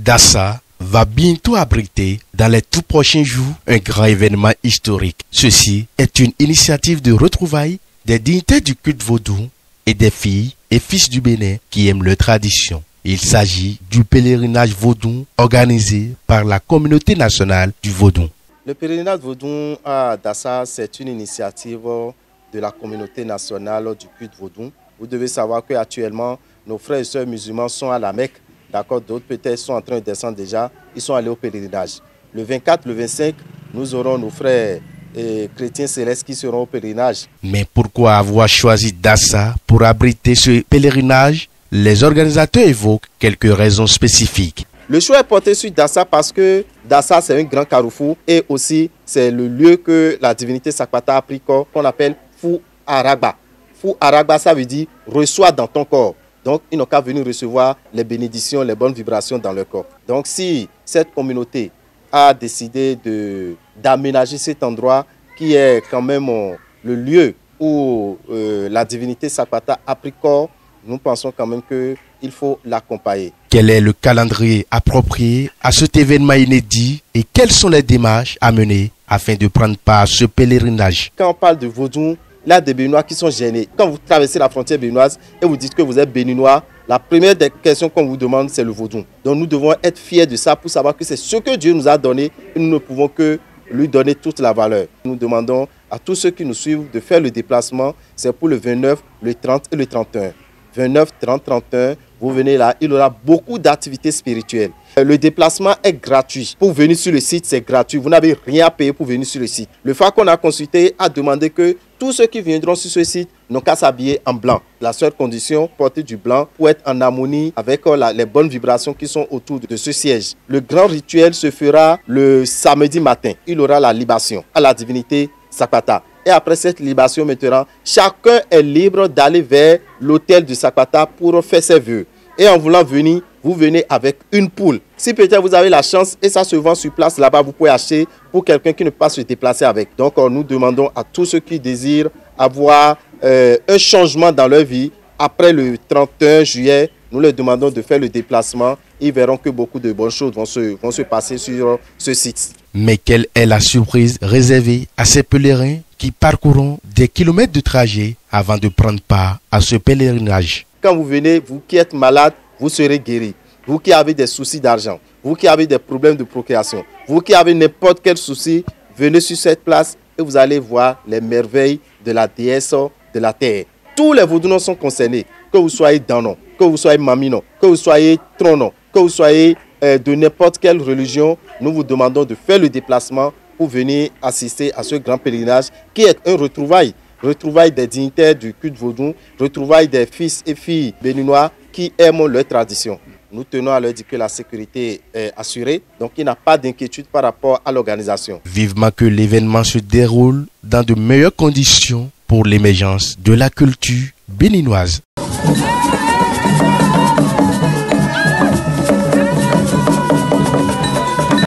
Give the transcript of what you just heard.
Dassa va bientôt abriter dans les tout prochains jours un grand événement historique. Ceci est une initiative de retrouvailles des dignitaires du culte vaudou et des filles et fils du Bénin qui aiment leur tradition. Il s'agit du pèlerinage vaudou organisé par la communauté nationale du vaudou. Le pèlerinage vaudou à Dassa, c'est une initiative de la communauté nationale du culte vaudou. Vous devez savoir qu'actuellement, nos frères et sœurs musulmans sont à la Mecque. D'accord, d'autres peut-être sont en train de descendre déjà. Ils sont allés au pèlerinage. Le 24, le 25, nous aurons nos frères chrétiens célestes qui seront au pèlerinage. Mais pourquoi avoir choisi Dassa pour abriter ce pèlerinage? Les organisateurs évoquent quelques raisons spécifiques. Le choix est porté sur Dassa parce que Dassa, c'est un grand carrefour et aussi c'est le lieu que la divinité Sakpata a pris corps, qu'on appelle Fou Aragba. Fou Aragba, ça veut dire « reçois dans ton corps ». Donc, ils n'ont qu'à venir recevoir les bénédictions, les bonnes vibrations dans leur corps. Donc, si cette communauté a décidé d'aménager cet endroit qui est quand même le lieu où la divinité Sakpata a pris corps, nous pensons quand même qu'il faut l'accompagner. Quel est le calendrier approprié à cet événement inédit et quelles sont les démarches à mener afin de prendre part à ce pèlerinage? Quand on parle de vaudou, il y a des Béninois qui sont gênés. Quand vous traversez la frontière béninoise et vous dites que vous êtes béninois, la première des questions qu'on vous demande, c'est le vaudou. Donc nous devons être fiers de ça pour savoir que c'est ce que Dieu nous a donné et nous ne pouvons que lui donner toute la valeur. Nous demandons à tous ceux qui nous suivent de faire le déplacement. C'est pour le 29, le 30 et le 31. 29, 30, 31, vous venez là, il y aura beaucoup d'activités spirituelles. Le déplacement est gratuit. Pour venir sur le site, c'est gratuit. Vous n'avez rien à payer pour venir sur le site. Le phare qu'on a consulté a demandé que tous ceux qui viendront sur ce site n'ont qu'à s'habiller en blanc. La seule condition, porter du blanc pour être en harmonie avec les bonnes vibrations qui sont autour de ce siège. Le grand rituel se fera le samedi matin. Il y aura la libation à la divinité Sakpata. Et après cette libation maintenant, chacun est libre d'aller vers l'autel du Sakpata pour faire ses vœux. Et en voulant venir, vous venez avec une poule. Si peut-être vous avez la chance et ça se vend sur place là-bas, vous pouvez acheter pour quelqu'un qui ne peut pas se déplacer avec. Donc nous demandons à tous ceux qui désirent avoir un changement dans leur vie, après le 31 juillet, nous leur demandons de faire le déplacement. Ils verront que beaucoup de bonnes choses vont se passer sur ce site. Mais quelle est la surprise réservée à ces pèlerins qui parcourront des kilomètres de trajet avant de prendre part à ce pèlerinage? Quand vous venez, vous qui êtes malade, vous serez guéri. Vous qui avez des soucis d'argent, vous qui avez des problèmes de procréation, vous qui avez n'importe quel souci, venez sur cette place et vous allez voir les merveilles de la déesse de la terre. Tous les vaudounos sont concernés, que vous soyez Danon, que vous soyez Mamino, que vous soyez Tronon, que vous soyez de n'importe quelle religion. Nous vous demandons de faire le déplacement pour venir assister à ce grand pèlerinage qui est un retrouvaille. Retrouvailles des dignitaires du culte vaudou, retrouvailles des fils et filles béninois qui aiment leur tradition. Nous tenons à leur dire que la sécurité est assurée, donc il n'y a pas d'inquiétude par rapport à l'organisation. Vivement que l'événement se déroule dans de meilleures conditions pour l'émergence de la culture béninoise.